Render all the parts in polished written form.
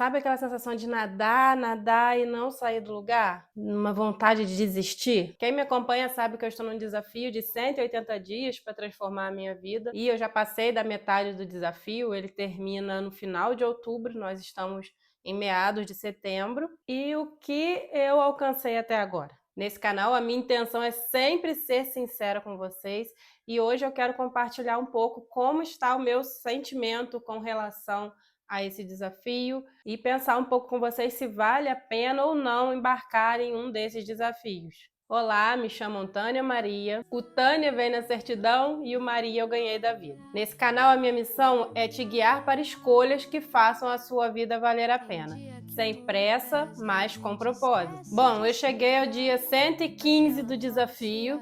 Sabe aquela sensação de nadar, nadar e não sair do lugar? Uma vontade de desistir? Quem me acompanha sabe que eu estou num desafio de 180 dias para transformar a minha vida e eu já passei da metade do desafio, ele termina no final de outubro, nós estamos em meados de setembro. E o que eu alcancei até agora? Nesse canal, a minha intenção é sempre ser sincera com vocês e hoje eu quero compartilhar um pouco como está o meu sentimento com relação a esse desafio e pensar um pouco com vocês se vale a pena ou não embarcar em um desses desafios. Olá, me chamo Tânia Maria. O Tânia vem na certidão e o Maria eu ganhei da vida. Nesse canal a minha missão é te guiar para escolhas que façam a sua vida valer a pena. Sem pressa, mas com propósito. Bom, eu cheguei ao dia 115 do desafio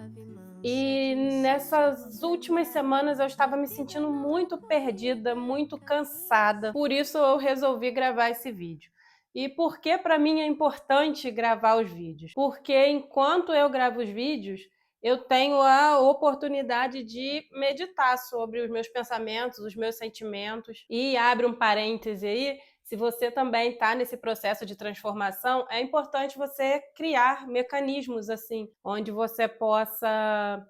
e nessas últimas semanas eu estava me sentindo muito perdida, muito cansada. Por isso eu resolvi gravar esse vídeo. E por que para mim é importante gravar os vídeos? Porque enquanto eu gravo os vídeos, eu tenho a oportunidade de meditar sobre os meus pensamentos, os meus sentimentos. E abre um parêntese aí, se você também está nesse processo de transformação, é importante você criar mecanismos assim, onde você possa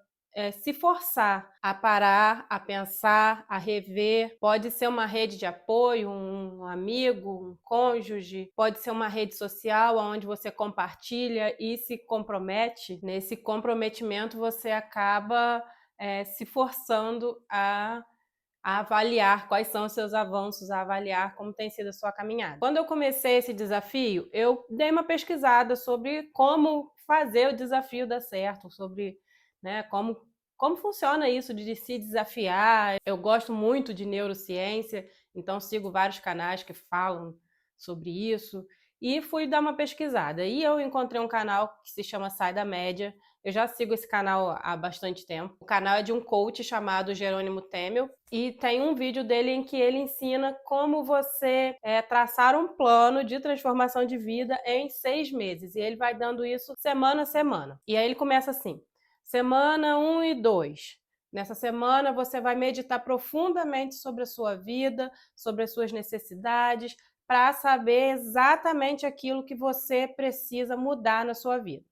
se forçar a parar, a pensar, a rever. Pode ser uma rede de apoio, um amigo, um cônjuge, pode ser uma rede social onde você compartilha e se compromete. Nesse comprometimento você acaba se forçando a avaliar quais são os seus avanços, a avaliar como tem sido a sua caminhada. Quando eu comecei esse desafio, eu dei uma pesquisada sobre como fazer o desafio dar certo, sobre como funciona isso de se desafiar. Eu gosto muito de neurociência, então sigo vários canais que falam sobre isso e fui dar uma pesquisada. E eu encontrei um canal que se chama Sai da Média. Eu já sigo esse canal há bastante tempo. O canal é de um coach chamado Jerônimo Temel e tem um vídeo dele em que ele ensina como você traçar um plano de transformação de vida em 6 meses. E ele vai dando isso semana a semana. E aí ele começa assim: semana 1 e 2. Nessa semana você vai meditar profundamente sobre a sua vida, sobre as suas necessidades, para saber exatamente aquilo que você precisa mudar na sua vida.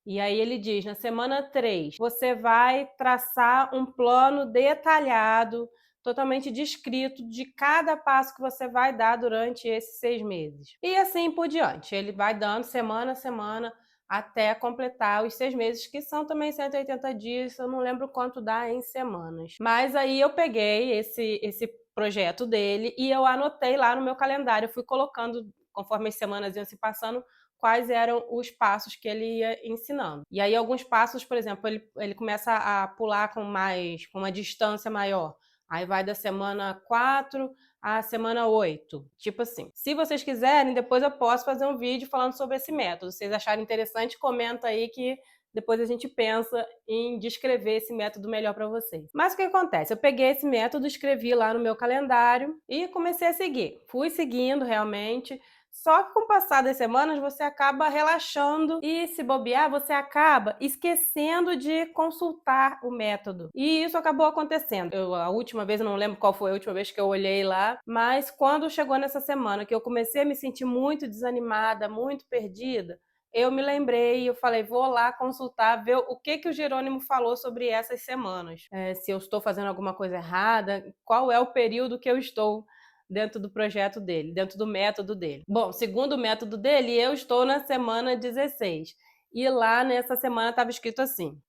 E aí ele diz, na semana 3, você vai traçar um plano detalhado, totalmente descrito de cada passo que você vai dar durante esses 6 meses. E assim por diante. Ele vai dando semana a semana até completar os 6 meses, que são também 180 dias, eu não lembro quanto dá em semanas. Mas aí eu peguei esse projeto dele e eu anotei lá no meu calendário, eu fui colocando, conforme as semanas iam se passando, quais eram os passos que ele ia ensinando. E aí alguns passos, por exemplo, ele começa a pular com uma distância maior. Aí vai da semana 4 à semana 8. Tipo assim. Se vocês quiserem, depois eu posso fazer um vídeo falando sobre esse método. Se vocês acharem interessante, comenta aí que depois a gente pensa em descrever esse método melhor para vocês. Mas o que acontece? Eu peguei esse método, escrevi lá no meu calendário e comecei a seguir. Fui seguindo realmente. Só que com o passar das semanas você acaba relaxando e, se bobear, você acaba esquecendo de consultar o método. E isso acabou acontecendo. A última vez, eu não lembro qual foi a última vez que eu olhei lá, mas quando chegou nessa semana que eu comecei a me sentir muito desanimada, muito perdida, eu me lembrei e eu falei, vou lá consultar, ver o que o Jerônimo falou sobre essas semanas. Se eu estou fazendo alguma coisa errada, qual é o período que eu estou dentro do projeto dele, dentro do método dele. Bom, segundo o método dele, eu estou na semana 16. E lá nessa semana estava escrito assim: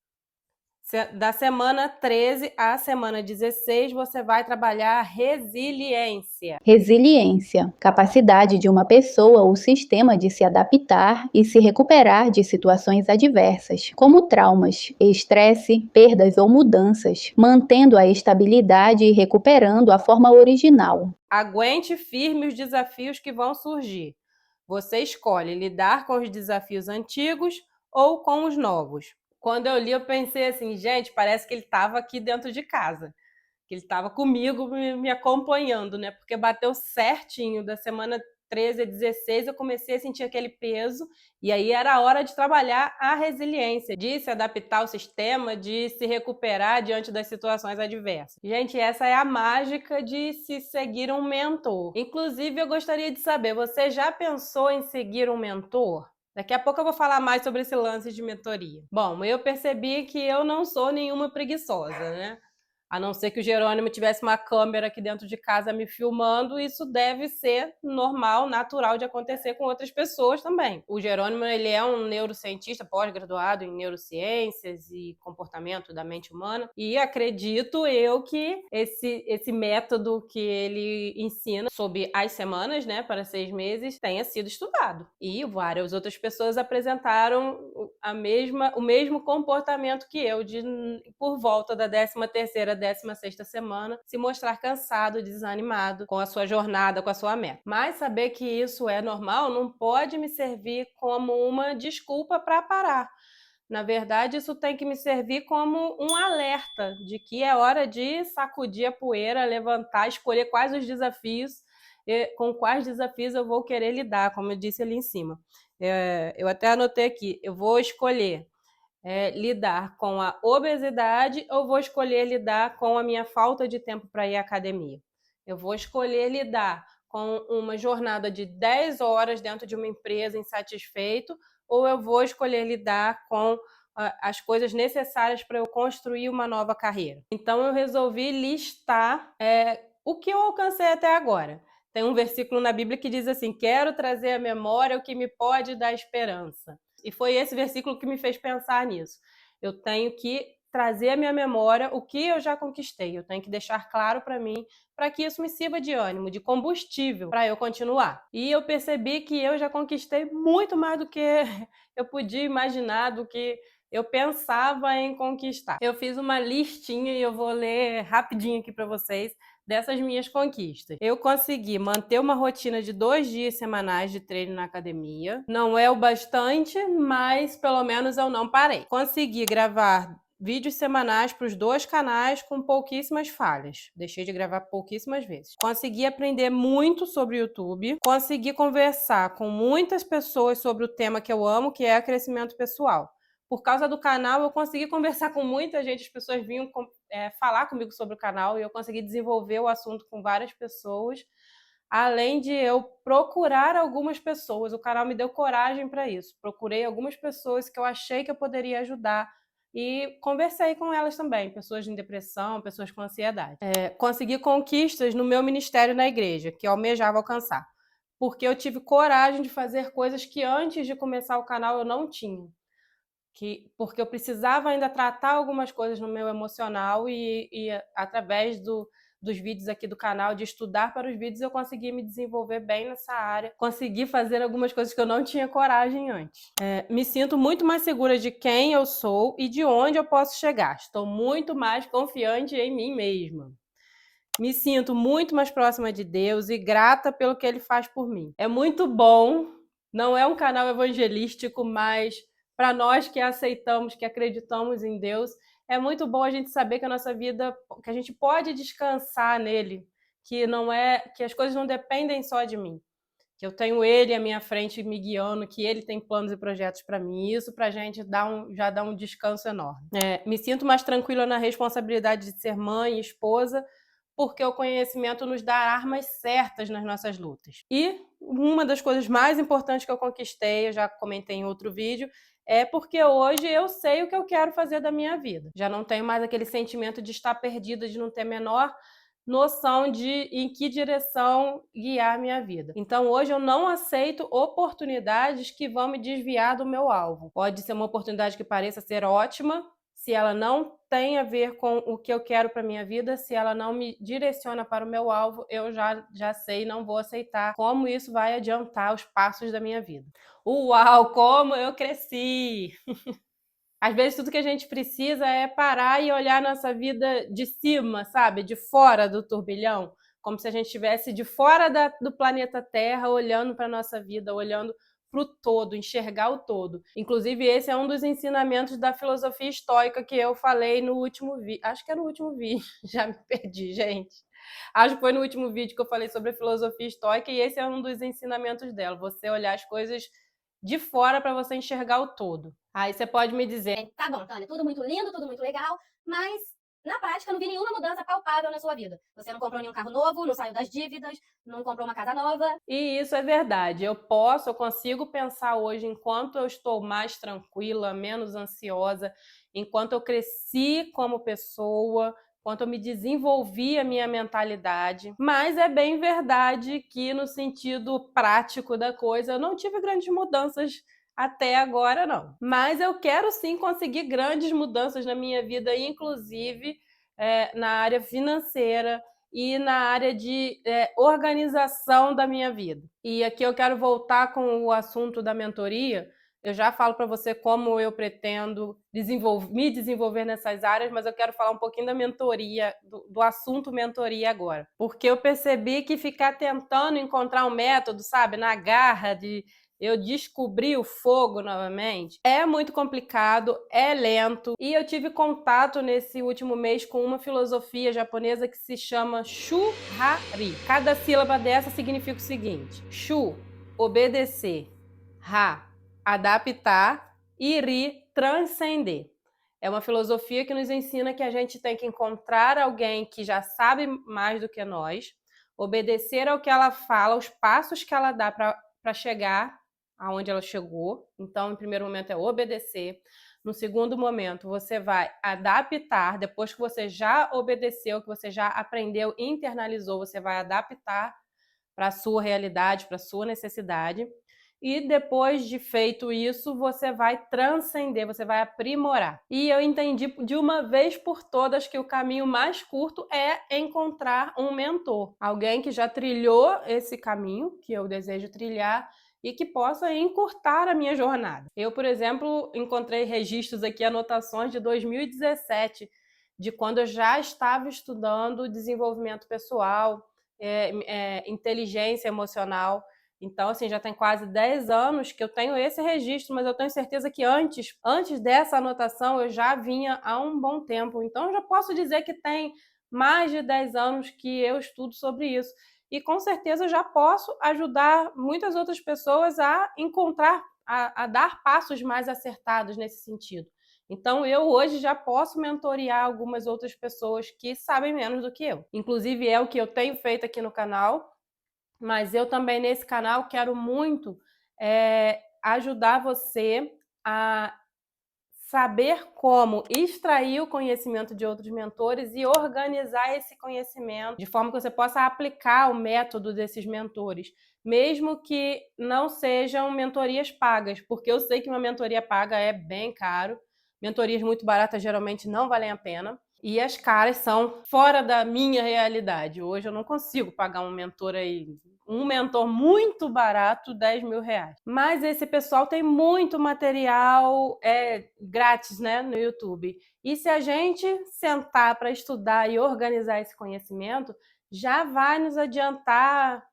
da semana 13 à semana 16, você vai trabalhar resiliência. Resiliência, capacidade de uma pessoa ou sistema de se adaptar e se recuperar de situações adversas, como traumas, estresse, perdas ou mudanças, mantendo a estabilidade e recuperando a forma original. Aguente firme os desafios que vão surgir. Você escolhe lidar com os desafios antigos ou com os novos. Quando eu li, eu pensei assim, gente, parece que ele estava aqui dentro de casa. que ele estava comigo, me acompanhando, né? Porque bateu certinho da semana 13 a 16, eu comecei a sentir aquele peso, e aí era a hora de trabalhar a resiliência, de se adaptar ao sistema, de se recuperar diante das situações adversas. Gente, essa é a mágica de se seguir um mentor. Inclusive, eu gostaria de saber, você já pensou em seguir um mentor? Daqui a pouco eu vou falar mais sobre esse lance de mentoria. Bom, eu percebi que eu não sou nenhuma preguiçosa, né? A não ser que o Jerônimo tivesse uma câmera aqui dentro de casa me filmando, isso deve ser normal, natural de acontecer com outras pessoas também. O Jerônimo, ele é um neurocientista pós-graduado em neurociências e comportamento da mente humana, e acredito eu que esse método que ele ensina sob as semanas, né, para 6 meses, tenha sido estudado. E várias outras pessoas apresentaram o mesmo comportamento que eu, de por volta da 13ª, 16ª semana, se mostrar cansado, desanimado com a sua jornada, com a sua meta. Mas saber que isso é normal não pode me servir como uma desculpa para parar. Na verdade, isso tem que me servir como um alerta de que é hora de sacudir a poeira, levantar, escolher quais os desafios, com quais desafios eu vou querer lidar, como eu disse ali em cima. Eu até anotei aqui, eu vou escolher lidar com a obesidade ou vou escolher lidar com a minha falta de tempo para ir à academia? Eu vou escolher lidar com uma jornada de 10 horas dentro de uma empresa insatisfeito ou eu vou escolher lidar com as coisas necessárias para eu construir uma nova carreira? Então, eu resolvi listar o que eu alcancei até agora. Tem um versículo na Bíblia que diz assim: quero trazer à memória o que me pode dar esperança. E foi esse versículo que me fez pensar nisso. Eu tenho que trazer à minha memória o que eu já conquistei. Eu tenho que deixar claro para mim, para que isso me sirva de ânimo, de combustível, para eu continuar. E eu percebi que eu já conquistei muito mais do que eu podia imaginar, do que eu pensava em conquistar. Eu fiz uma listinha e eu vou ler rapidinho aqui para vocês dessas minhas conquistas. Eu consegui manter uma rotina de 2 dias semanais de treino na academia. Não é o bastante, mas pelo menos eu não parei. Consegui gravar vídeos semanais para os 2 canais com pouquíssimas falhas. Deixei de gravar pouquíssimas vezes. Consegui aprender muito sobre o YouTube. Consegui conversar com muitas pessoas sobre o tema que eu amo, que é crescimento pessoal. Por causa do canal, eu consegui conversar com muita gente, as pessoas vinham falar comigo sobre o canal e eu consegui desenvolver o assunto com várias pessoas, além de eu procurar algumas pessoas. O canal me deu coragem para isso. Procurei algumas pessoas que eu achei que eu poderia ajudar e conversei com elas também, pessoas em depressão, pessoas com ansiedade. Consegui conquistas no meu ministério na igreja, que eu almejava alcançar, porque eu tive coragem de fazer coisas que antes de começar o canal eu não tinha. Porque eu precisava ainda tratar algumas coisas no meu emocional e através dos vídeos aqui do canal, de estudar para os vídeos, eu consegui me desenvolver bem nessa área, consegui fazer algumas coisas que eu não tinha coragem antes. Me sinto muito mais segura de quem eu sou e de onde eu posso chegar. Estou muito mais confiante em mim mesma. Me sinto muito mais próxima de Deus e grata pelo que Ele faz por mim. É muito bom, não é um canal evangelístico, mas para nós que aceitamos, que acreditamos em Deus, é muito bom a gente saber que a nossa vida, que a gente pode descansar nele, que as coisas não dependem só de mim, que eu tenho Ele à minha frente me guiando, que Ele tem planos e projetos para mim. Isso para a gente já dá um descanso enorme. Me sinto mais tranquila na responsabilidade de ser mãe e esposa, porque o conhecimento nos dá armas certas nas nossas lutas. E uma das coisas mais importantes que eu conquistei, eu já comentei em outro vídeo, é porque hoje eu sei o que eu quero fazer da minha vida. Já não tenho mais aquele sentimento de estar perdida, de não ter a menor noção de em que direção guiar a minha vida. Então hoje eu não aceito oportunidades que vão me desviar do meu alvo. Pode ser uma oportunidade que pareça ser ótima, se ela não tem a ver com o que eu quero para minha vida, se ela não me direciona para o meu alvo, eu já sei, não vou aceitar como isso vai adiantar os passos da minha vida. Uau, como eu cresci! Às vezes tudo que a gente precisa é parar e olhar nossa vida de cima, sabe? De fora do turbilhão, como se a gente estivesse de fora do planeta Terra, olhando para a nossa vida, olhando para o todo, enxergar o todo. Inclusive, esse é um dos ensinamentos da filosofia estoica que eu falei no último vídeo. Acho que é no último vídeo, já me perdi, gente. Acho que foi no último vídeo que eu falei sobre a filosofia estoica e esse é um dos ensinamentos dela, você olhar as coisas de fora para você enxergar o todo. Aí você pode me dizer, tá bom, Tânia, tudo muito lindo, tudo muito legal, mas na prática não vi nenhuma mudança palpável na sua vida. Você não comprou nenhum carro novo, não saiu das dívidas, não comprou uma casa nova. E isso é verdade. Eu consigo pensar hoje, enquanto eu estou mais tranquila, menos ansiosa, enquanto eu cresci como pessoa, enquanto eu me desenvolvi a minha mentalidade. Mas é bem verdade que, no sentido prático da coisa, eu não tive grandes mudanças até agora, não. Mas eu quero sim conseguir grandes mudanças na minha vida, inclusive na área financeira e na área de organização da minha vida. E aqui eu quero voltar com o assunto da mentoria. Eu já falo para você como eu pretendo me desenvolver nessas áreas, mas eu quero falar um pouquinho da mentoria, do assunto mentoria agora. Porque eu percebi que ficar tentando encontrar um método, sabe, na garra de eu descobri o fogo novamente, é muito complicado, é lento, e eu tive contato nesse último mês com uma filosofia japonesa que se chama Shu-Ha-Ri. Cada sílaba dessa significa o seguinte: Shu, obedecer, Ha, adaptar, e Ri, transcender. É uma filosofia que nos ensina que a gente tem que encontrar alguém que já sabe mais do que nós, obedecer ao que ela fala, os passos que ela dá para chegar aonde ela chegou. Então, em primeiro momento é obedecer. No segundo momento, você vai adaptar. Depois que você já obedeceu, que você já aprendeu, internalizou, você vai adaptar para a sua realidade, para a sua necessidade. E depois de feito isso, você vai transcender, você vai aprimorar. E eu entendi de uma vez por todas que o caminho mais curto é encontrar um mentor. Alguém que já trilhou esse caminho que eu desejo trilhar e que possa encurtar a minha jornada. Eu, por exemplo, encontrei registros aqui, anotações de 2017, de quando eu já estava estudando desenvolvimento pessoal, inteligência emocional. Então, assim, já tem quase 10 anos que eu tenho esse registro, mas eu tenho certeza que antes dessa anotação eu já vinha há um bom tempo. Então, eu já posso dizer que tem mais de 10 anos que eu estudo sobre isso. E com certeza eu já posso ajudar muitas outras pessoas a encontrar, a dar passos mais acertados nesse sentido. Então, eu hoje já posso mentorear algumas outras pessoas que sabem menos do que eu. Inclusive, é o que eu tenho feito aqui no canal, mas eu também nesse canal quero muito ajudar você a saber como extrair o conhecimento de outros mentores e organizar esse conhecimento de forma que você possa aplicar o método desses mentores, mesmo que não sejam mentorias pagas, porque eu sei que uma mentoria paga é bem caro, mentorias muito baratas geralmente não valem a pena, e as caras são fora da minha realidade. Hoje eu não consigo pagar um mentor muito barato, 10 mil reais. Mas esse pessoal tem muito material grátis, né, no YouTube. E se a gente sentar para estudar e organizar esse conhecimento, já vai nos adiantar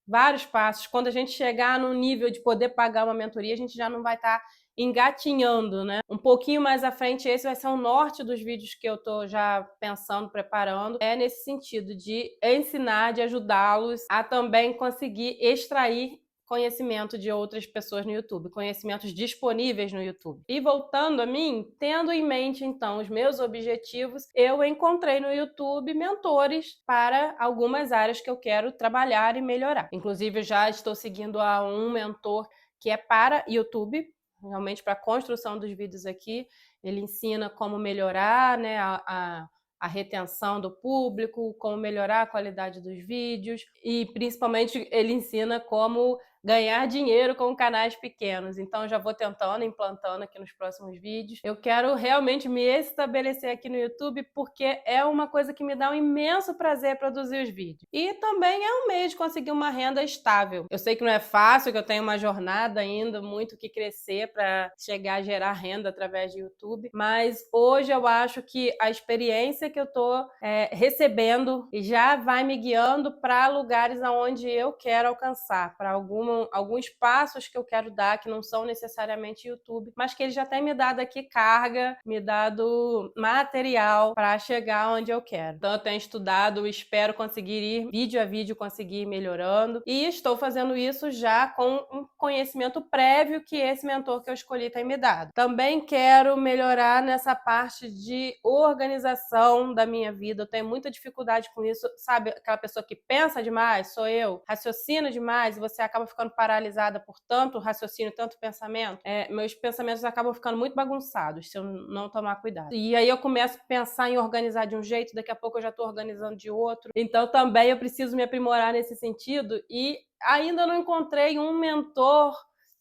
vários passos. Quando a gente chegar no nível de poder pagar uma mentoria, a gente já não vai estar engatinhando, né? Um pouquinho mais à frente, esse vai ser o norte dos vídeos que eu tô já pensando, preparando. É nesse sentido de ensinar, de ajudá-los a também conseguir extrair conhecimento de outras pessoas no YouTube, conhecimentos disponíveis no YouTube. E voltando a mim, tendo em mente então os meus objetivos, eu encontrei no YouTube mentores para algumas áreas que eu quero trabalhar e melhorar. Inclusive, eu já estou seguindo a um mentor que é para YouTube, realmente para a construção dos vídeos aqui. Ele ensina como melhorar, né, a retenção do público, como melhorar a qualidade dos vídeos e principalmente ele ensina como ganhar dinheiro com canais pequenos. Então, eu já vou tentando, implantando aqui nos próximos vídeos. Eu quero realmente me estabelecer aqui no YouTube porque é uma coisa que me dá um imenso prazer produzir os vídeos. E também é um meio de conseguir uma renda estável. Eu sei que não é fácil, que eu tenho uma jornada ainda muito que crescer para chegar a gerar renda através de YouTube, mas hoje eu acho que a experiência que eu estou recebendo já vai me guiando para lugares aonde eu quero alcançar, para alguma alguns passos que eu quero dar, que não são necessariamente YouTube, mas que ele já tem me dado aqui carga, me dado material para chegar onde eu quero. Então eu tenho estudado, espero conseguir ir vídeo a vídeo, conseguir ir melhorando, e estou fazendo isso já com um conhecimento prévio que esse mentor que eu escolhi tem me dado. Também quero melhorar nessa parte de organização da minha vida. Eu tenho muita dificuldade com isso, sabe? Aquela pessoa que pensa demais, sou eu, raciocina demais e você acaba ficando paralisada por tanto raciocínio, tanto pensamento. Meus pensamentos acabam ficando muito bagunçados se eu não tomar cuidado. E aí eu começo a pensar em organizar de um jeito, daqui a pouco eu já estou organizando de outro. Então também eu preciso me aprimorar nesse sentido e ainda não encontrei um mentor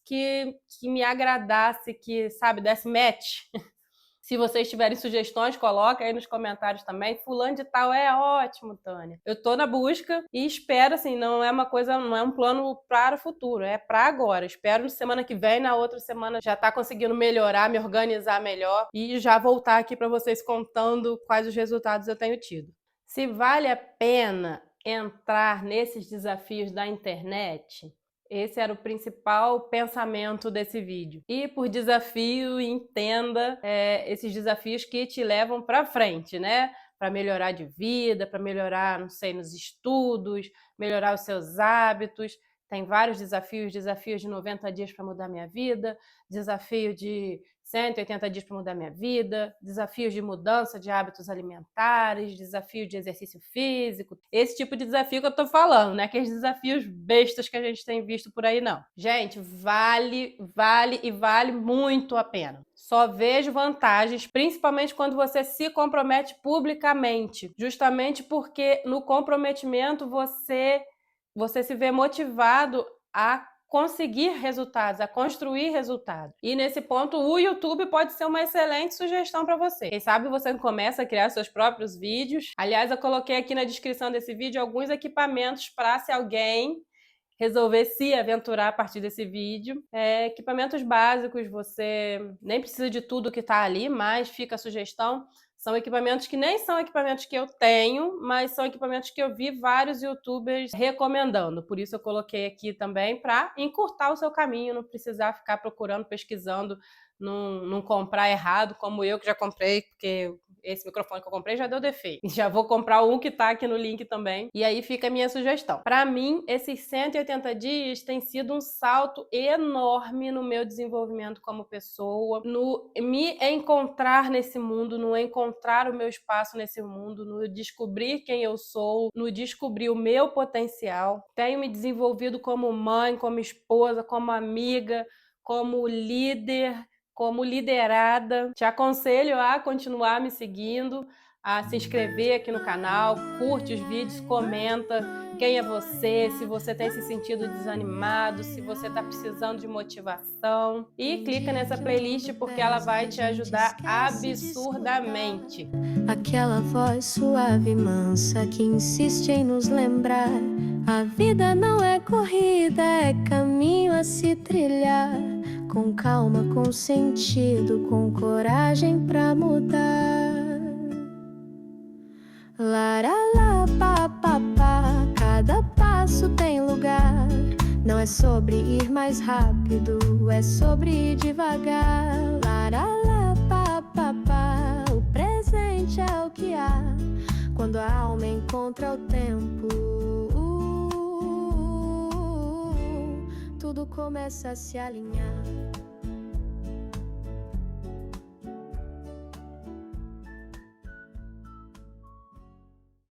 que me agradasse, que, sabe, desse match. Se vocês tiverem sugestões, coloquem aí nos comentários também. Fulano de tal é ótimo, Tânia. Eu tô na busca e espero, assim, não é um plano para o futuro, é para agora. Espero semana que vem, na outra semana, já tá conseguindo melhorar, me organizar melhor e já voltar aqui para vocês contando quais os resultados eu tenho tido. Se vale a pena entrar nesses desafios da internet, esse era o principal pensamento desse vídeo. E por desafio, entenda esses desafios que te levam para frente, né? Para melhorar de vida, para melhorar, não sei, nos estudos, melhorar os seus hábitos. Tem vários desafios de 90 dias para mudar minha vida, desafio de 180 dias para mudar minha vida, desafios de mudança de hábitos alimentares, desafio de exercício físico, esse tipo de desafio que eu tô falando, né? Aqueles desafios bestas que a gente tem visto por aí, não. Gente, vale muito a pena. Só vejo vantagens, principalmente quando você se compromete publicamente, justamente porque no comprometimento você se vê motivado a conseguir resultados, a construir resultados. E nesse ponto, o YouTube pode ser uma excelente sugestão para você. Quem sabe você começa a criar seus próprios vídeos. Aliás, eu coloquei aqui na descrição desse vídeo alguns equipamentos para se alguém resolver se aventurar a partir desse vídeo. Equipamentos básicos, você nem precisa de tudo que está ali, mas fica a sugestão. São equipamentos que nem são equipamentos que eu tenho, mas são equipamentos que eu vi vários youtubers recomendando. Por isso eu coloquei aqui também para encurtar o seu caminho, não precisar ficar procurando, pesquisando, não comprar errado, como eu que já comprei, porque esse microfone que eu comprei já deu defeito. Já vou comprar um que tá aqui no link também. E aí fica a minha sugestão. Para mim, esses 180 dias tem sido um salto enorme no meu desenvolvimento como pessoa, no me encontrar nesse mundo, no encontrar o meu espaço nesse mundo, no descobrir quem eu sou, no descobrir o meu potencial. Tenho me desenvolvido como mãe, como esposa, como amiga, como líder, como liderada. Te aconselho a continuar me seguindo, a se inscrever aqui no canal, curte os vídeos, comenta quem é você, se você tem se sentido desanimado, se você está precisando de motivação. E clica nessa playlist porque ela vai te ajudar absurdamente. Aquela voz suave e mansa que insiste em nos lembrar: a vida não é corrida, é caminho a se trilhar. Com calma, com sentido, com coragem pra mudar. Laralá, pá, pá, pá, cada passo tem lugar. Não é sobre ir mais rápido, é sobre ir devagar. Laralá, pá, pá, pá, o presente é o que há. Quando a alma encontra o tempo, tudo começa a se alinhar.